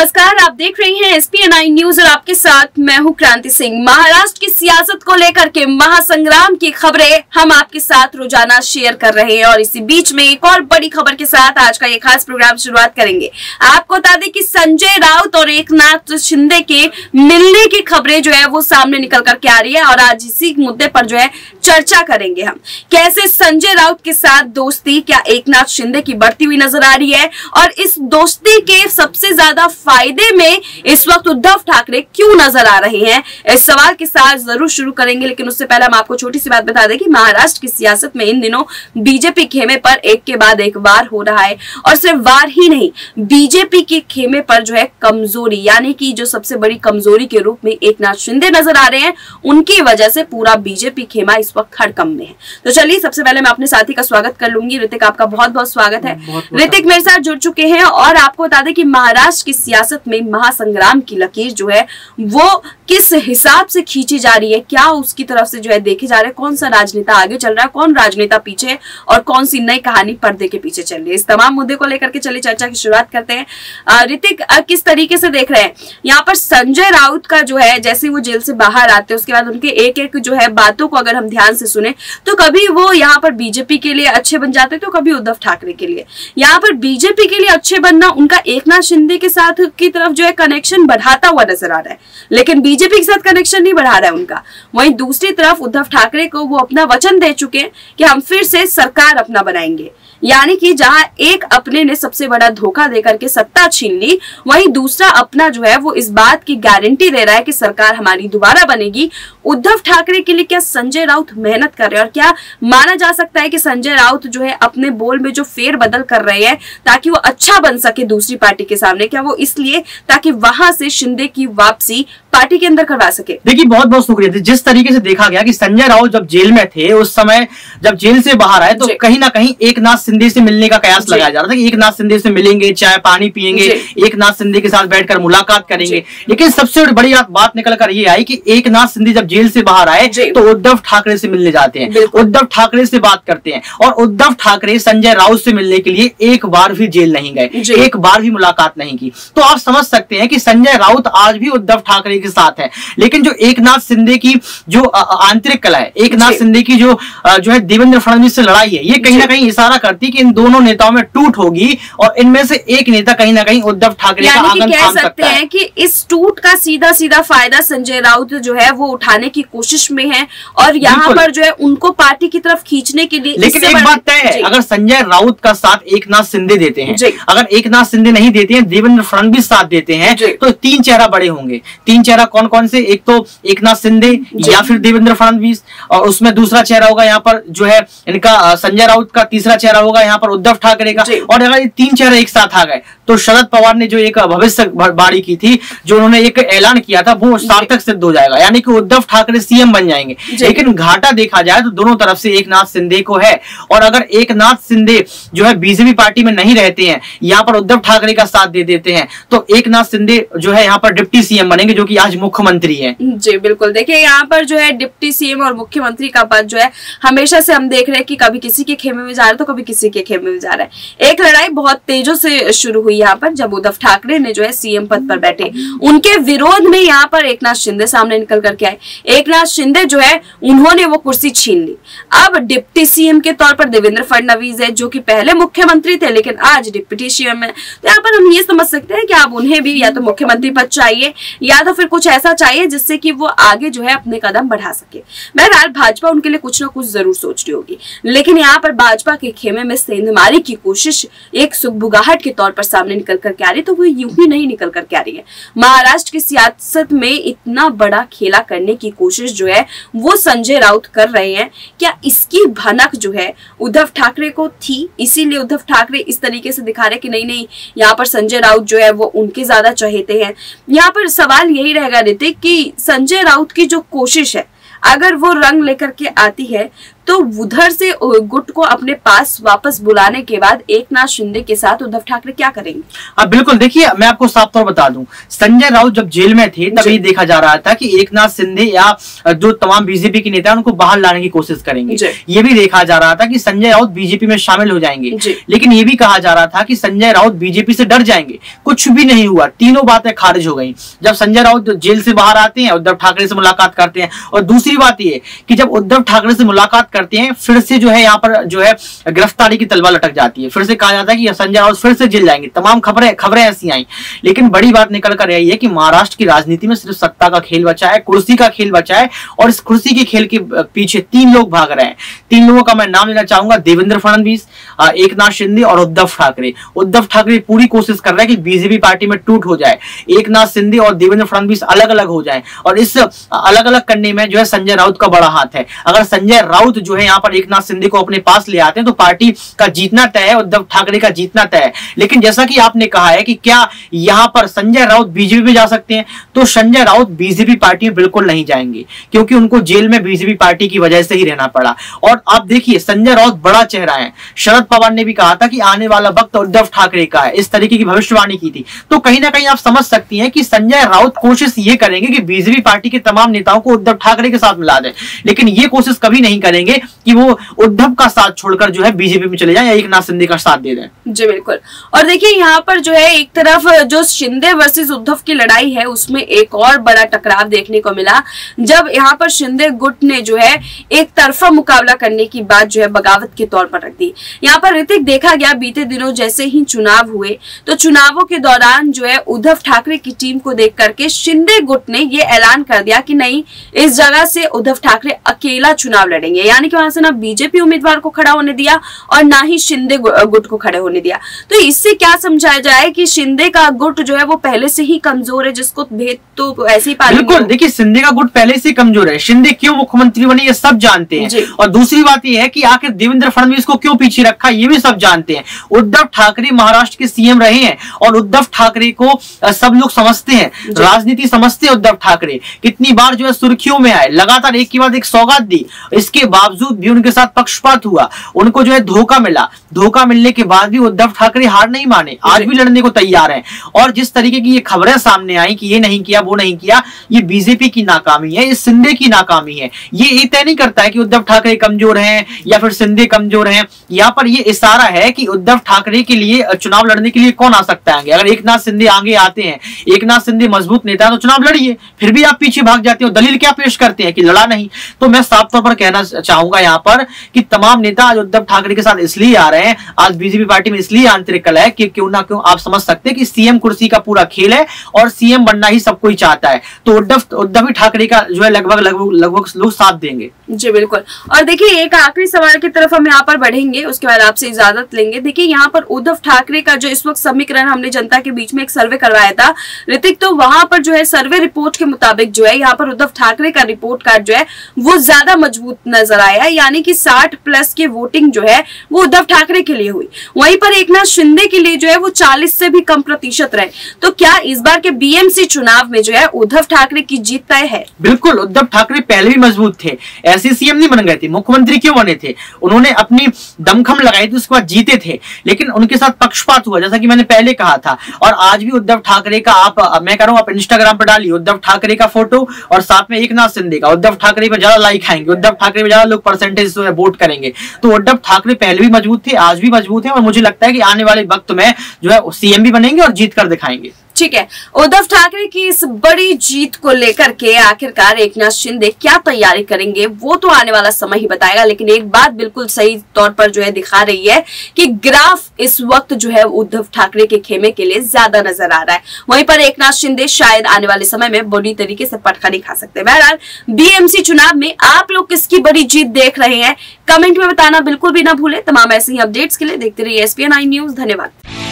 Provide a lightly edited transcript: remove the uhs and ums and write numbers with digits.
नमस्कार, आप देख रहे हैं SPN9 न्यूज और आपके साथ मैं हूं क्रांति सिंह। महाराष्ट्र की सियासत को लेकर के महासंग्राम की खबरें हम आपके साथ रोजाना शेयर कर रहे हैं और इसी बीच में एक और बड़ी खबर के साथ आज का ये खास प्रोग्राम शुरुआत करेंगे। आपको बता दें कि संजय राउत और एकनाथ शिंदे के मिलने की खबरें जो है वो सामने निकल करके आ रही है और आज इसी मुद्दे पर जो है चर्चा करेंगे हम। कैसे संजय राउत के साथ दोस्ती क्या एकनाथ शिंदे की बढ़ती हुई नजर आ रही है और इस दोस्ती के सबसे ज्यादा फायदे में इस वक्त उद्धव ठाकरे क्यों नजर आ रहे हैं, इस सवाल के साथ जरूर शुरू करेंगे। लेकिन उससे पहले हम आपको छोटी सी बात बता दें कि महाराष्ट्र की सियासत में इन दिनों बीजेपी खेमे पर एक के बाद एक वार हो रहा है और सिर्फ वार ही नहीं, बीजेपी के खेमे पर जो है कमजोरी, यानी कि जो सबसे बड़ी कमजोरी के रूप में एकनाथ शिंदे नजर आ रहे हैं, उनकी वजह से पूरा बीजेपी खेमा इस वक्त हड़कंप में है। तो चलिए सबसे पहले मैं अपने साथी का स्वागत कर लूंगी। ऋतिक, आपका बहुत बहुत स्वागत है। ऋतिक मेरे साथ जुड़ चुके हैं और आपको बता दें कि महाराष्ट्र की सियासत में महासंग्राम की लकीर जो है वो किस हिसाब से खींची जा रही है, क्या उसकी तरफ से जो है देखे जा रहे हैं, कौन सा राजनेता आगे चल रहा है, कौन राजनेता पीछे और कौन सी नई कहानी पर्दे के पीछे चल रही है, इस तमाम मुद्दे को लेकर के चलिए चर्चा की शुरुआत करते हैं। ऋतिक, किस तरीके से देख रहे हैं यहाँ पर संजय राउत का जो है, जैसे वो जेल से बाहर आते हैं उसके बाद उनके एक एक जो है बातों को अगर हम ध्यान से सुने तो कभी वो यहाँ पर बीजेपी के लिए अच्छे बन जाते तो कभी उद्धव ठाकरे के लिए। यहाँ पर बीजेपी के लिए अच्छे बनना उनका एकनाथ शिंदे के साथ की तरफ जो है कनेक्शन बढ़ाता हुआ नजर आ रहा है, लेकिन बीजेपी के साथ कनेक्शन नहीं बढ़ा रहा है उनका। वहीं दूसरी तरफ उद्धव ठाकरे को वो अपना वचन दे चुके हैं कि हम फिर से सरकार अपना बनाएंगे, यानी कि जहां एक अपने ने सबसे बड़ा धोखा देकर के सत्ता छीन ली, वहीं दूसरा अपना जो है वो इस बात की गारंटी दे रहा है कि सरकार हमारी दोबारा बनेगी। उद्धव ठाकरे के लिए क्या संजय राउत मेहनत कर रहे हैं और क्या माना जा सकता है कि संजय राउत जो है अपने बोल में जो फेर बदल कर रहे हैं ताकि वो अच्छा बन सके दूसरी पार्टी के सामने, क्या वो इसलिए ताकि वहां से शिंदे की वापसी पार्टी के अंदर करवा सके? देखिए, बहुत बहुत शुक्रिया। जिस तरीके से देखा गया कि संजय राउत जब जेल में थे, उस समय जब जेल से बाहर आए तो कहीं ना कहीं एकनाथ शिंदे से मिलने का कयास लगाया जा रहा था कि एकनाथ शिंदे से मिलेंगे, चाय पानी पियेंगे, एकनाथ शिंदे के साथ बैठकर मुलाकात करेंगे। लेकिन सबसे बड़ी बात निकल कर ये आई कि एकनाथ शिंदे जब जेल से बाहर आए तो उद्धव ठाकरे से मिलने जाते हैं, उद्धव ठाकरे से बात करते हैं और उद्धव ठाकरे संजय राउत से मिलने के लिए एक बार भी जेल नहीं गए, एक बार भी मुलाकात नहीं की। तो आप समझ सकते हैं कि संजय राउत आज भी उद्धव ठाकरे के साथ है। लेकिन जो एकनाथ शिंदे की जो आंतरिक कला है, एकनाथ शिंदे की जो है देवेंद्र फडणवीस से लड़ाई है, ये कहीं ना कहीं इशारा करती है कि इन दोनों नेताओं में टूट होगी और इनमें से एक नेता कहीं ना कहीं उद्धव ठाकरे का आंगन थाम सकता है। कि इस टूट का सीधा सीधा फायदा संजय राउत जो है वो उठाने की कोशिश में है और यहाँ पर जो है उनको पार्टी की तरफ खींचने के लिए। लेकिन एक बात तय है, अगर संजय राउत का साथ एकनाथ शिंदे देते हैं, अगर एकनाथ शिंदे नहीं देते हैं, देवेंद्र फडणवीस साथ देते हैं, तो तीन चेहरा बड़े होंगे। तीन चेहरा कौन कौन से? एक तो एकनाथ शिंदे या फिर देवेंद्र फडणवीस, और उसमें दूसरा चेहरा होगा यहाँ पर जो है इनका संजय राउत का, तीसरा चेहरा होगा यहाँ पर उद्धव ठाकरे का। और अगर ये तीन चेहरे एक साथ आ गए तो शरद पवार ने जो एक भविष्यवाणी की थी, जो उन्होंने एक ऐलान किया था, वो सार्थक सिद्ध हो जाएगा, यानी कि उद्धव ठाकरे सीएम बन जाएंगे। लेकिन घाटा देखा जाए तो दोनों तरफ से एकनाथ शिंदे को है और अगर एकनाथ शिंदे जो है बीजेपी पार्टी में नहीं रहते हैं, यहाँ पर उद्धव ठाकरे का साथ दे देते हैं, तो एकनाथ शिंदे जो है यहाँ पर डिप्टी सीएम बनेंगे, जो कि आज मुख्यमंत्री है। जी बिल्कुल, देखिए यहाँ पर जो है डिप्टी सीएम और मुख्यमंत्री का पद जो है हमेशा से हम देख रहे हैं कि कभी किसी के खेमे में जा रहा है तो कभी किसी के खेमे में जा रहा है। एक लड़ाई बहुत तेजों से शुरू हुई यहाँ पर जब उद्धव ठाकरे ने जो है सीएम पद पर बैठे, उनके विरोध में यहाँ पर एकनाथ शिंदे सामने निकल करके आए। एकनाथ शिंदे जो है उन्होंने वो कुर्सी छीन ली। अब डिप्टी सीएम के तौर पर देवेंद्र फडणवीस है, जो कि पहले मुख्यमंत्री थे लेकिन आज डिप्टी सीएम है। तो यहाँ पर हम ये समझ सकते हैं कि अब उन्हें भी या तो मुख्यमंत्री पद चाहिए या तो फिर कुछ ऐसा चाहिए जिससे कि वो आगे जो है अपने कदम बढ़ा सके। बहरहाल भाजपा उनके लिए कुछ ना कुछ जरूर सोच रही होगी, लेकिन यहाँ पर भाजपा के खेमे में सेंधमारी की कोशिश एक सुगबुगाहट के तौर पर सामने निकल करके आ रही है, तो वो यूं ही नहीं निकल करके आ रही है। महाराष्ट्र की सियासत में इतना बड़ा खेला करने की कोशिश जो है वो संजय राउत कर रहे हैं, क्या इसकी भनक जो है उद्धव ठाकरे को थी, इसीलिए उद्धव ठाकरे इस तरीके से दिखा रहे कि नहीं नहीं यहाँ पर संजय राउत जो है वो उनके ज्यादा चाहते हैं? यहाँ पर सवाल यही रहेगा ऋतिक कि संजय राउत की जो कोशिश है अगर वो रंग लेकर के आती है तो उधर से गुट को अपने पास वापस बुलाने के बाद एकनाथ शिंदे के साथ उद्धव ठाकरे क्या करेंगे? अब बिल्कुल देखिए, मैं आपको साफ तौर बता दूं, संजय राउत जब जेल में थे तब ये देखा जा रहा था कि एकनाथ शिंदे या जो तमाम बीजेपी के नेता उनको बाहर लाने की कोशिश करेंगे। ये भी देखा जा रहा था कि संजय राउत बीजेपी में शामिल हो जाएंगे, लेकिन ये भी कहा जा रहा था कि संजय राउत बीजेपी से डर जाएंगे। कुछ भी नहीं हुआ, तीनों बातें खारिज हो गई। जब संजय राउत जेल से बाहर आते हैं, उद्धव ठाकरे से मुलाकात करते हैं, और दूसरी बात ये कि जब उद्धव ठाकरे से मुलाकात करते हैं फिर से जो है यहाँ पर जो है गिरफ्तारी की तलवार लटक जाती है। फिर से कहा जाता है कि संजय राउत फिर से जेल जाएंगे। तमाम खबरें ऐसी आई, लेकिन बड़ी बात निकल कर यही है कि महाराष्ट्र की राजनीति में सिर्फ सत्ता का खेल बचा है, कुर्सी का खेल बचा है, और इस कुर्सी के खेल के पीछे 3 लोग भाग रहे हैं। 3 लोगों का मैं नाम लेना चाहूंगा, देवेंद्र फडणवीस, एकनाथ शिंदे और उद्धव ठाकरे। उद्धव ठाकरे पूरी कोशिश कर रहे हैं कि बीजेपी पार्टी में टूट हो जाए, एकनाथ शिंदे और देवेंद्र फडणवीस अलग अलग हो जाएं, और इस अलग अलग करने में जो है संजय राउत का बड़ा हाथ है। अगर संजय राउत जो है यहाँ पर एकनाथ शिंदे को अपने पास ले आते हैं तो पार्टी का जीतना तय है, उद्धव ठाकरे का जीतना तय है। लेकिन जैसा कि आपने कहा है कि क्या यहाँ पर संजय राउत बीजेपी में जा सकते हैं, तो संजय राउत बीजेपी पार्टी में बिल्कुल नहीं जाएंगे, क्योंकि उनको जेल में बीजेपी पार्टी की वजह से ही रहना पड़ा। और आप देखिए, संजय राउत बड़ा चेहरा है। शरद पवार ने भी कहा था कि आने वाला वक्त उद्धव ठाकरे का है, इस तरीके की भविष्यवाणी की थी। तो कहीं ना कहीं आप समझ सकती हैं कि संजय राउत कोशिश ये करेंगे कि बीजेपी पार्टी के तमाम नेताओं को उद्धव ठाकरे के साथ मिला दें, लेकिन ये कोशिश कभी नहीं करेंगे कि वो उद्धव का साथ छोड़कर जो है बीजेपी में चले जाएं या एकनाथ शिंदे का साथ दे दें। जी बिल्कुल। और देखिए, यहाँ पर जो है एक तरफ जो शिंदे वर्सेस उद्धव की लड़ाई है, उसमें एक और बड़ा टकराव देखने को मिला जब यहाँ पर शिंदे गुट ने जो है एक तरफा मुकाबला करने की बात जो है बगावत के तौर पर रख दी। यहाँ पर ऋतिक, देखा गया बीते दिनों जैसे ही चुनाव हुए तो चुनावों के दौरान जो है उद्धव ठाकरे की टीम को देख करके शिंदे गुट ने ये ऐलान कर दिया कि नहीं, इस जगह से उद्धव ठाकरे अकेला चुनाव लड़ेंगे। यानी कि वहां से ना बीजेपी उम्मीदवार को खड़ा होने दिया और ना ही शिंदे गुट को खड़े होने दिया। तो इससे क्या समझाया जाए कि शिंदे का गुट जो है वो पहले से ही कमजोर है, जिसको भेद तो ऐसे ही पालेंगे। बिल्कुल, देखिए शिंदे का गुट पहले से कमजोर है। शिंदे क्यों मुख्यमंत्री बने ये सब जानते हैं, और दूसरी बात ये है कि आखिर देवेंद्र फडणवीस को क्यों पीछे रखा ये भी सब जानते हैं। उद्धव ठाकरे महाराष्ट्र के सीएम रहे हैं और उद्धव ठाकरे को सब लोग समझते हैं, राजनीति समझते हैं। उद्धव ठाकरे कितनी बार जो है सुर्खियों में आए, लगातार एक के बाद एक सौगात दी, इसके बावजूद भी उनके साथ पक्षपात हुआ, उनको जो है धोखा मिला। धोखा मिलने के बाद भी उद्धव ठाकरे हार नहीं माने, आज भी लड़ने को तैयार हैं। और जिस तरीके की ये खबरें सामने आई कि ये नहीं किया वो नहीं किया, ये बीजेपी की नाकामी है, ये शिंदे की नाकामी है। ये तय नहीं करता है कि उद्धव ठाकरे कमजोर हैं या फिर शिंदे कमजोर हैं। यहाँ पर ये इशारा है कि उद्धव ठाकरे के लिए चुनाव लड़ने के लिए कौन आ सकता है आगे। अगर एकनाथ शिंदे आगे आते हैं, एकनाथ शिंदे मजबूत नेता है तो चुनाव लड़िए, फिर भी आप पीछे भाग जाते हो, दलील क्या पेश करते हैं कि लड़ा नहीं। तो मैं साफ तौर पर कहना चाहूंगा यहाँ पर कि तमाम नेता आज उद्धव ठाकरे के साथ इसलिए आ रहे हैं, आज बीजेपी पार्टी में इसलिए आंतरिक कलह है कि क्यों ना क्यों आप समझ सकते हैं कि सीएम कुर्सी का पूरा खेल है और सीएम बनना ही सब कोई चाहता है। तो उद्धव ठाकरे का जो है लगभग लोग साथ देंगे। जी बिल्कुल। और देखिए, एक आखिरी सवाल की तरफ हम यहाँ पर बढ़ेंगे, उसके बाद आपसे इजाजत लेंगे। देखिए, यहाँ पर उद्धव ठाकरे का जो इस वक्त समीकरण हमने जनता के बीच में एक सर्वे करवाया था ऋतिक, तो वहां पर जो है सर्वे रिपोर्ट के मुताबिक जो है यहाँ पर उद्धव ठाकरे का रिपोर्ट कार्ड जो है वो ज्यादा मजबूत नजर आया, यानी कि 60+ की वोटिंग जो है वो उद्धव ठाकरे के लिए हुई। वहीं पर एकनाथ शिंदे के लिए जो है वो 40 से भी कम प्रतिशत रहे। तो क्या इस बार के बीएमसी चुनाव में जो है उद्धव ठाकरे की जीत तय है? बिल्कुल, उद्धव ठाकरे पहले भी मजबूत थे, ऐसे सीएम नहीं बन गए थे। मुख्यमंत्री क्यों बने थे? उन्होंने अपनी दमखम लगाई थी, उसके बाद जीते थे, लेकिन उनके साथ पक्षपात हुआ, जैसा कि मैंने पहले कहा था। और आज भी उद्धव ठाकरे का मैं कह रहा हूं, आप इंस्टाग्राम पर डालिए उद्धव ठाकरे का फोटो और साथ में एकनाथ शिंदे का। उद्धव ठाकरे पर ज्यादा लाइक आएंगे, उद्धव ठाकरे पर ज्यादा लोग परसेंटेज वोट करेंगे। तो उद्धव ठाकरे पहले भी मजबूत थे, आज भी मजबूत है, और मुझे लगता है कि आने वाले वक्त में जो है सीएम भी बनेंगे और जीत कर दिखाएंगे। ठीक है, उद्धव ठाकरे की इस बड़ी जीत को लेकर के आखिरकार एकनाथ शिंदे क्या तैयारी करेंगे वो तो आने वाला समय ही बताएगा। लेकिन एक बात बिल्कुल सही तौर पर जो है दिखा रही है कि ग्राफ इस वक्त जो है उद्धव ठाकरे के खेमे के लिए ज्यादा नजर आ रहा है। वहीं पर एकनाथ शिंदे शायद आने वाले समय में बुरी तरीके से पटखा नहीं खा सकते। बहरहाल, बीएमसी चुनाव में आप लोग किसकी बड़ी जीत देख रहे हैं, कमेंट में बताना बिल्कुल भी ना भूले। तमाम ऐसे ही अपडेट्स के लिए देखते रहिए SPN9 न्यूज। धन्यवाद।